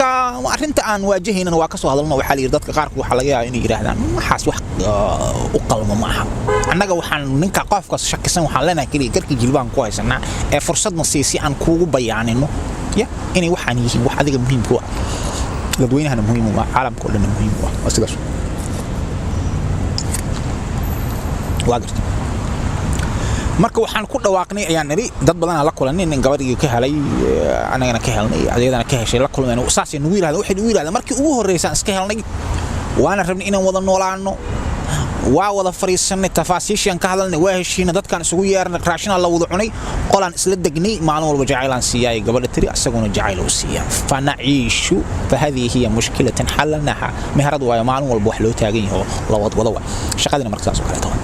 marka arinta aan waajahayna waa ka soo hadalno waxa la yiri dadka qaar waxa laga yaabaa inay yiraahdaan maxaas wax u qalmo ma aha annaga waxaan ninka qofka shakisan waxaan leenahay kaliya garkii jilbaan ku haysanaa ee fursadna si aan kuugu bayaanino ya inay waxaan yihiin wax adiga muhiim ku ah dadweynahana muhiim u ah caalamka oo dhan muhiim u ah sidaas واقرت marka waxaan ku dhawaaqnay ayaan nari dad badan la kulanay in gabadhii ka helay anagana ka helnay adeegana ka heshay la kulmeen saas inuu yiraahdo waxay u yiraahdo markii ugu horeysay iska helnay waana rabnay inaan wada noolaano waa wada fariisanay tafaasiishan ka hadalnay waa heshiina dadkan isugu yeernay raashina la wada cunay qolan isla degnay maalin walba jacaylan siiyay gabadha tiri asaguna jacayl u siiyay fanaciishu fahadii hiya mushkilatan xalnaha meherad waa maalin walba wax loo taagan yahay la wada shaqadina markaas oo kale tahay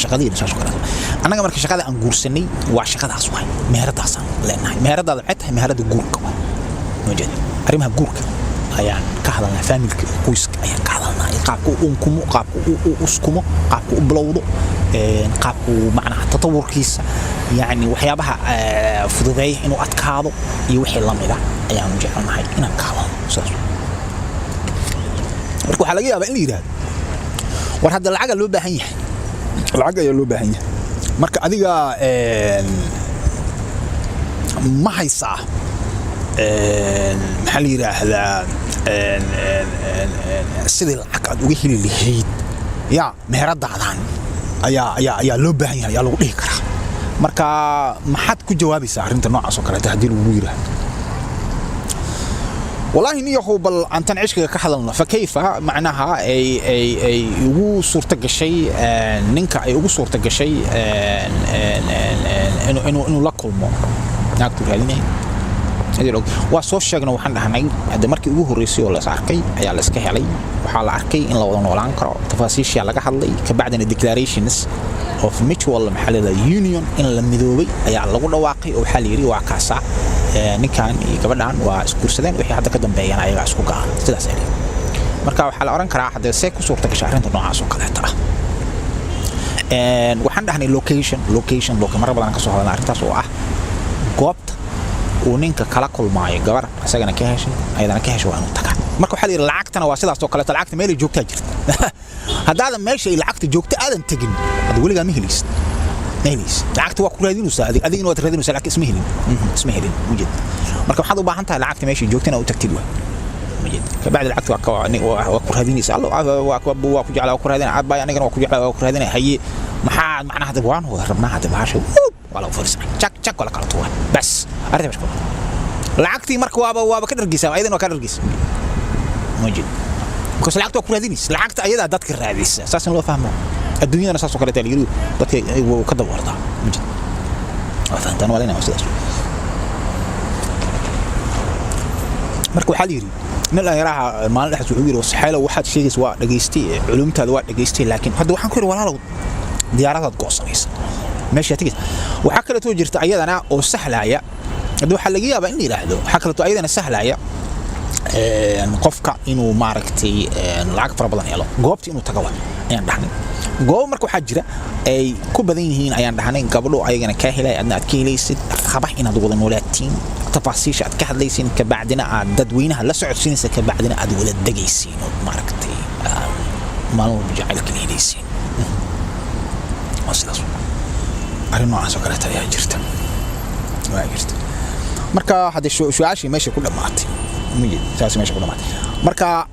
shaqadiina saas oo kale anaga markii shaqada aan guursanay waa shaqadaas waay meheradaas aan leenahay meheradaada xita meherada guurka wajid arimaha guurka ayaan ka hadalnaa familka qoyska ayaan ka hadalnaa qaabku unkumo qaabku uskumo qaabku u bilowdo qaabku macnaha tatawurkiisa yani waxyaabaha fududeey inuu adkaado iyo wixii la mid ah ayaan u jecelnahay inaan ka hadalno saas marka waxa laga yaabaa in la yiraahdo war hadda lacag loo baahan yahay lacag ayaa loo baahan yahay marka adiga ma haysaa maxaa la yiraahdaa sidii lacag aad uga heli lahayd ya meheradaadaan ayaa loo baahan yahay ayaa lagu dhihi karaa marka maxaad ku jawaabaysaa arrinta noocaas oo kale haddii lagu yiraahdo والله إني هو بل أن تنعيش كحدا فكيف معناها أي يجو صورتك شيء ننكا يجو صورتك شيء إنه لكل ما نكتب هذيني هذي لو وصوف شجنا وحنا هنعين هذا مركي يجو الرئيسي ولا سعركي أي على سكه علي وحال عركي إن لو ضمن ولا عنكر تفاصيل شيء على كحلي كبعدين الديكلاريشنز of mutual محل اليونيون إن المذوبي أي على الوضع واقعي وحاليري وعكاسة ninkan iyo gabadhan waa isku kursadeen wixii hadda ka dambeeyana ayaga isku gaar sidaas ay marka waxa la oran karaa hadda see ku suurta gashay arrinta noocaas oo kale ah waxaan dhahnay location loo mar badan ka soo hadalna arrintaas oo ah goobta uu ninka kala kulmaayo gabar asagana ka heshay ayadana ka heshay waa inuu tagaa marka waxa la yiri lacagtana waa sidaas oo kale lacagta meel ay joogtaa jirta hadda meesha ay lacagta joogta aadan tagin hada waliga ma helaysid نيليس لعقت وكرادين وساعد أدين وترادين وساعد لك اسمهلين مجد مركب حد وباع أنت لعقت ماشي جوكتنا وتكتدوه مجد فبعد العقت وكرادين يسأل وكجعل وكرادين عبا يعني كانوا وكجعل وكرادين هي محاد معنا هذا بوان هو هربنا هذا بعشوا ولا فرس شك ولا كرتوه بس أرتب مشكلة لعقتي مركب وابا كدر جيس أيضا وكدر جيس مجد بس لعقت وكرادين لعقت أيضا دتك الرئيس أساسا لو فهمه الدنيا أنا ساسو كريت اليرو دتك وكذا وردا مجد فهمت أنا ولا أنا أستاذ مركو حاليري نلا يراها ما لحد وحير وصحيله واحد شيء سواء دقيستي علومته هذا واحد دقيستي لكن هذا واحد كل ولا لو ديارات قوسيس ماشي تيجي وحكلته جرت أيضا أنا وسهلة يا هذا حلقيها بإني لحده حكلته أيضا سهلة يا qofka inuu maaragtay lacag fara badan helo goobtii inuu tago ayaan dhahnay goob marka waxa jira ay ku badan yihiin ayaan dhahnay gabadho ayagana ka helay adna aad ka helaysid qabax inaad wada noolaatiin tafaasiisha aad ka hadlaysiin ka bacdina aad dadweynaha la socodsiinaysa ka bacdina aad wada dagaysiin oo maaragtay maalmo jacaylka leeysiin wasilaas arrin noocaas oo kale ayaa jirta marka hada su'aashii meesha ku dhamaatay مجد ساسي ماشي كلامات مركا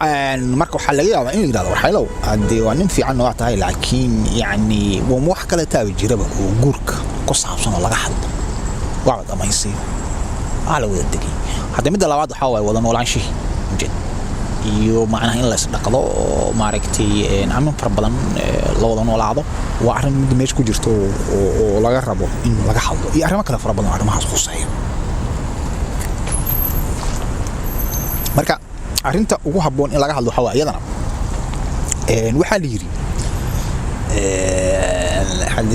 waxa laga yaabaa in yiraahdo waxaylo hadii waa nin fiican oo tahay laakiin yani wax kale taaba jiraba oo guurka ku saabsan laga hadlo waa dhamaysi ala wada dagay hadda mid labaad waxa way wada noolaanshihi mujid iyo macnaha in la isdhaqdo maaragtay amin far badan la wada noolaado waa arrin mid meesha ku jirto oo laga rabo in laga hadlo iyo arrimo kale far badan arrimahaas khuseeyo marka arinta ugu haboon in laga hadlo waxa waayadana waxa la yiri hal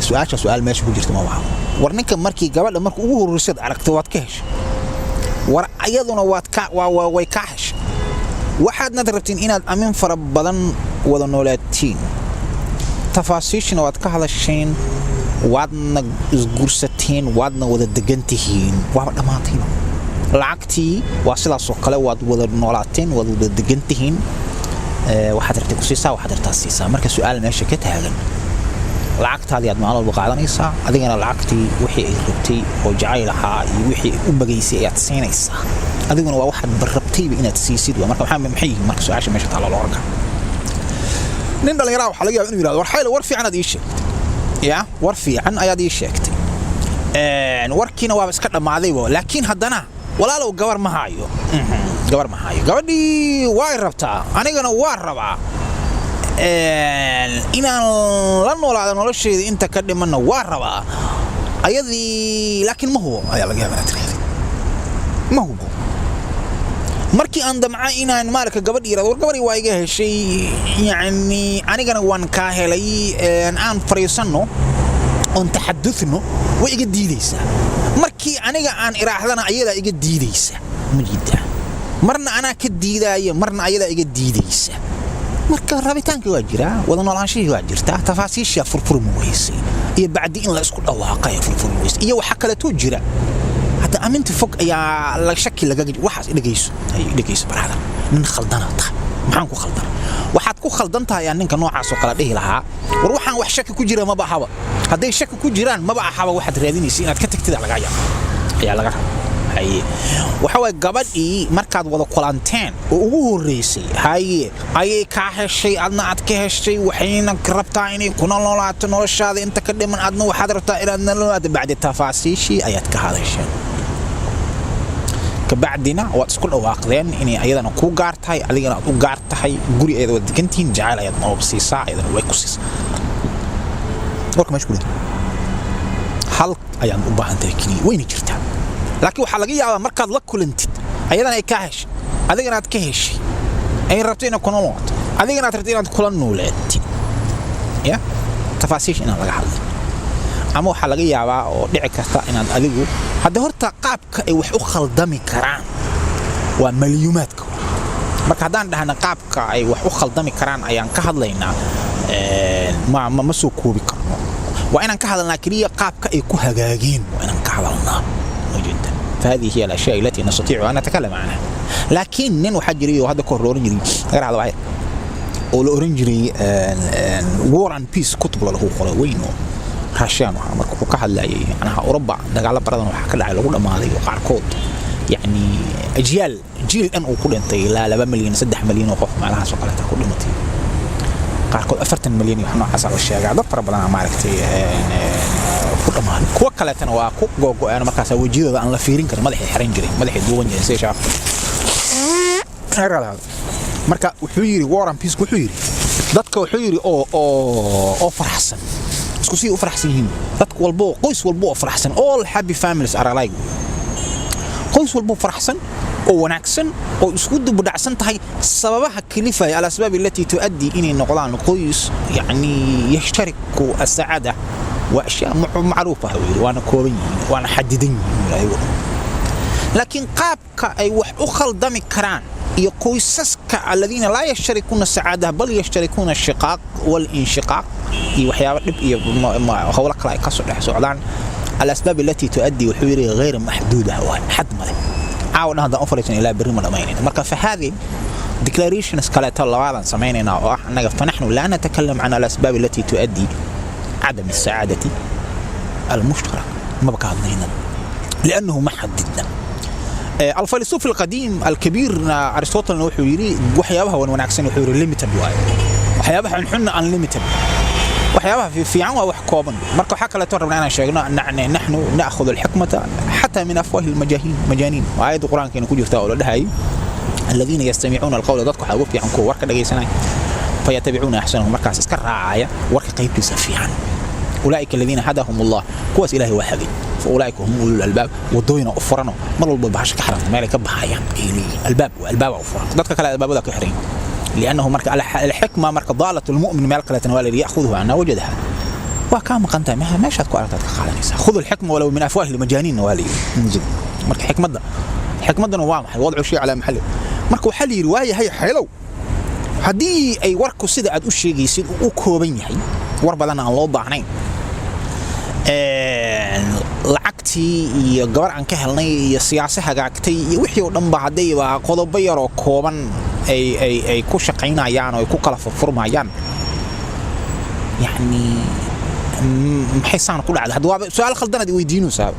su'aal meesha ku jirto ma waxa war ninka markii gabadha markii ugu horeysay aragtay waad ka heshay war ayaduna waad ka way ka heshay waxaad nadarabtiin inaad amin fara badan wada noolaatiin tafaasiishna waad ka hadasheen waadna isgursateen waadna wada degantihiin waa dhamaatay lacagtii waa sidaas oo kale waad wada noolaateen wada degantihiin waxaad rabtay ku siisaa waxaad rabtaa siisaa marka su'aal meesha ka taagan lacagtaadii aad maalin walba qaadanaysaa adigana lacagtii wixii ay rabtay oo jacayl ahaa iyo wixii u bagaysay ayaad siinaysaa adiguna waa waxaad barrabtayba inaad siisid marka maxay yihiin marka su'aasha meesha taalo loo arkaa nin dhalinyaro waxa laga yaabaa inuu yiraahdo war xayl war fiican aad ii sheegtay ya war fiican ayaad ii sheegtay warkiina waa iska dhamaaday laakiin haddana walaalow gabar ma haayo gabadhii way rabtaa anigana waa rabaa inaan la noolaado nolosheeda inta ka dhimanna waa rabaa ayadii laakiin ma hubo ayaa laga yaabaa tiriid ma hubo markii aan damca inaan maalka gabadhii yiraahdo war gabadhii waa iga heshay yani anigana waan ka helay aan fariisano on taxadduthno way iga diidaysaa markii aniga aan iraahdana ayada iga diidaysa mujida marna ana ka diidaayo marna ayada iga diidaysa marka rabitaanka waa jira wada noolaanshihi waa jirta tafaasiisha furfurmo weysay iyo baadi in la isku dhawaaqay furfurmo weysay iyo waxa kale to jira hada aminta fog ayaa la shaki laga waxaas dhageyso barada nin khaldanata maxaan ku khaldan waxaad ku khaldantahay ninka noocaas oo kala dhihi lahaa war waxaan wax shaki ku jira ma bahaba haday shaki ku jiraan ma bahaba waxaad raadinaysaa inaad ka tagtid laga yaabo ayaa laga waxa way gabadhii markaad wada kulanteen oo ugu horeysay ayay ka heshay adna aad ka heshay waxayna rabtaa inay ku noolaato noloshaada inta ka dhiman adna waxaad rabtaa inaad noolaato bacdi tafaasiishii ayaad ka hadasheen kabacdina waad isku dhawaaqdeen inay ayadana ku gaartahay adigana aad u gaartahay guri ayada wada degantiin jacayl ayaad ma siisaa ayadana way ku siisaa warka mashquul hal ayaan u baahantahay kaliya wayna jirtaa laakiin waxa laga yaabaa markaad la kulantid ayadana ay ka heshay adigana aad ka heshay ay rabtay inaad ku noolaato adigana aad rabtay inaad kula noolaatid ya tafaasiish inaad laga hadlo ama waxa laga yaabaa oo dhici karta inaad adigu hadda horta qaabka ay wax u khaldami karaan waa maliyumaadka marka hadaan dhahna qaabka ay wax u khaldami karaan ayaan ka hadlaynaa ma soo koobi karno waa inaan ka hadalnaa kaliya qaabka ay ku hagaageen waa inaan ka hadalnaa جدا فهذه هي الاشياء التي نستطيع ان نتكلم عنها لكن نن وحجري وهذا كورورنجري غير هذا واحد اورنجري وور اند بيس كتب له قله وينو راشان markuu ka hadlayay anaha Europa dagaal baradan waxa ka dhacay lagu dhamaaday qaarkood yani jiil an uu ku dhintay ilaa 2 milyan 3 milyan oo qof meelahaas oo kale ku dhimatay qaarkood 40 milyan iyo noocaas oo sheegay dad fara badan ma aragtay kuwa kale tan waa ku go'aan markaas wajiyada aan la fiirin karin madaxii xiran jiray madaxii duwan yahay see shaaf marka wuxuu yiri Warren Peace wuxuu yiri dadka wuxuu yiri oo faraxsan isku si u faraxsan yihiin dadku walbo qoys walbo faraxsan all happy families are alike qoys walbo faraxsan oo wanaagsan oo isku dib dhacsan tahay sababaha kalifa ay asbaab التي تؤدي inay noqdaan qoys yani yashtariku as-sa'ada واشياء معروفه وانا كوبين وانا حددين لكن قابك اي وح اخلدمي كران يقويسسك الذين لا يشتركون السعاده بل يشتركون الشقاق والانشقاق وحياه هو لك لا كسو دحسودان الاسباب التي تؤدي وحوير غير محدوده حد ما عاون هذا اوفريشن الى بريم الامين marka فهذه declarations kala talawadan sameynayna oo anaga فنحن لا نتكلم عن الاسباب التي تؤدي عدم السعادة المشترك ما بقى هنا لأنه ما حددنا الفيلسوف القديم الكبير أرسطو وحيري وحيابها ونعكسين وحيري ليميتد وحيابها نحن unlimited وحيابها في عام وحكوبا مركو حكى لا ترى أنا شيء نحن نأخذ الحكمة حتى من أفواه المجانين وآية القرآن كانوا كل يفتاوا هاي الذين يستمعون القول ضدك حاول في عنكو ورك دقي سنة فيتبعون أحسنهم مركز اسكر راعية ورك قيب سفيعا أولئك الذين هداهم الله كواس إلهي واحد فأولئك هم أولو الألباب ودوينا أفرنا مروا البحش كحرم مالك بحايا الباب أفرنا ضدك كلا الباب ذاك حرين لأنه مرك الحكمة مرك ضالة المؤمن مالك لا تنوال يأخذها عنها وجدها وكام قنتها مها ما شاد كوارتك خالص خذوا الحكمة ولو من أفواه المجانين والي من جد مرك حكمة نوامح وضعوا شيء على محله مرك وحلي رواية هي حلو haddii ay warku sida aad u sheegaysid u kooban yahay war badan aan loo baahnayn lacagtii iyo gabar aan ka helnay iyo siyaasad hagaagtay iyo wixii oo dhan ba hadayba qodobo yar oo kooban ay ku shaqaynayaan oo ay ku kala furfurmayaan yani maxay saan ku dhacday hadda waa su'aal khaldan weydiinaysaa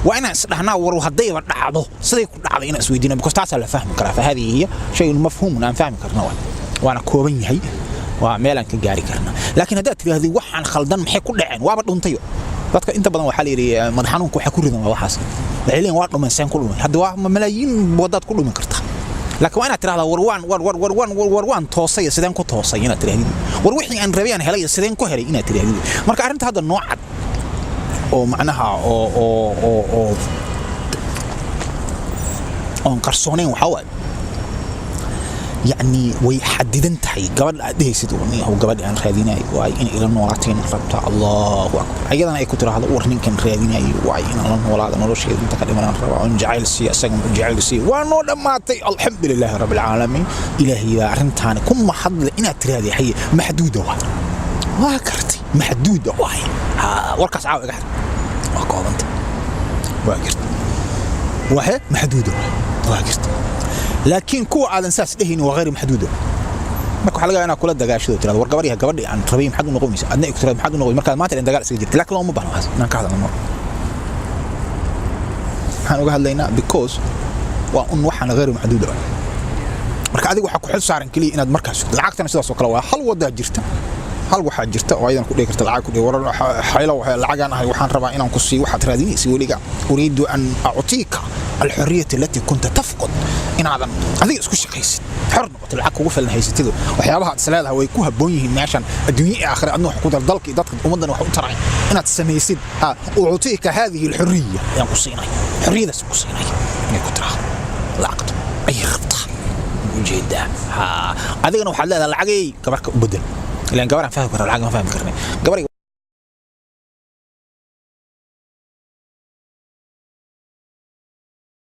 waa inaan isdhahnaa war hadayba dhacdo siday ku dhacday inaan isweydiino because taas la fahmi karaa fahadihi hiya shay mafhuum aan fahmi karnaa waana kooban yahay waa meelan ka gaari karnaa laakiin hadda tiraahday waxaan khaldan maxay ku dhaceen waaba dhuntayo dadka inta badan waxa la yiri madax xanuunku waxa ku ridan waxaas waxay leeyihiin waa dhumaysan ku dhumay hadda waa malaayiin wadaad ku dhumi kartaa laakiin waa inaad tiraahdaa war waan toosay sideen ku toosay inaad tiraahdo war wixii aan rabay aan helay sideen ku helay inaad tiraahdo marka arrinta hadda noocad oo macnaha oo qarsoonayn waxa waa يعني ويحددن تحي قبل أديسيد وني هو قبل أن راديناي واي إن إلى نوراتين ربطة الله أكبر أيضا أي كتر هذا ورنين كان راديناي واي إن الله ولا هذا نور شيء تكلم عن ربع ونجعل السي أسجن ونجعل السي ونور لما تي الحمد لله رب العالمين إلهي أرنتان كم محض إن ترادي حي محدودة واكرتي محدودة واي وركس عاوي قاعد أقول أنت واكرت واحد محدودة واكرت لكن كو عادن ساس دهين وغير محدوده marka waxa laga yaabaa kula dagaashado tirada war gabadhiga gabadhi aan rabay maxad noqomaysa adna ay ku tirada maxad noqoy marka maanta in dagaal iska jirto laakiin loo ma baahno inaan ka hadalno waxaan uga hadlaynaa because waa un waxaan غير محدود marka adigu waxa ku xil saaran kaliya inaad markaas lacagtana sidaas oo kale waa hal wada jirta hal waxa jirta oo aydan ku dhigi karta lacag ku dhigi warar xaylo waxa lacagan ahay waxaan rabaa inaan ku sii waxaad raadinaysi waliga uriidu an a'tika الحرية التي كنت تفقد إن هذا هذه إسكو شقيس حر العك وفل هيستيدو وحيابها سلالها ويكوها بونيه عشان الدنيا آخر أنه حقود الضلك إضافة أمضنا وحقود ترعي أنا تسميسيد أعطيك هذه الحرية يا قصيناي حرية ذا قصيناي يا كترها العقد أي خبطة جدا هذا أنا وحلا العقي كبرك بدل لأن كبر فاهم كرر العقد ما فاهم كرني كبر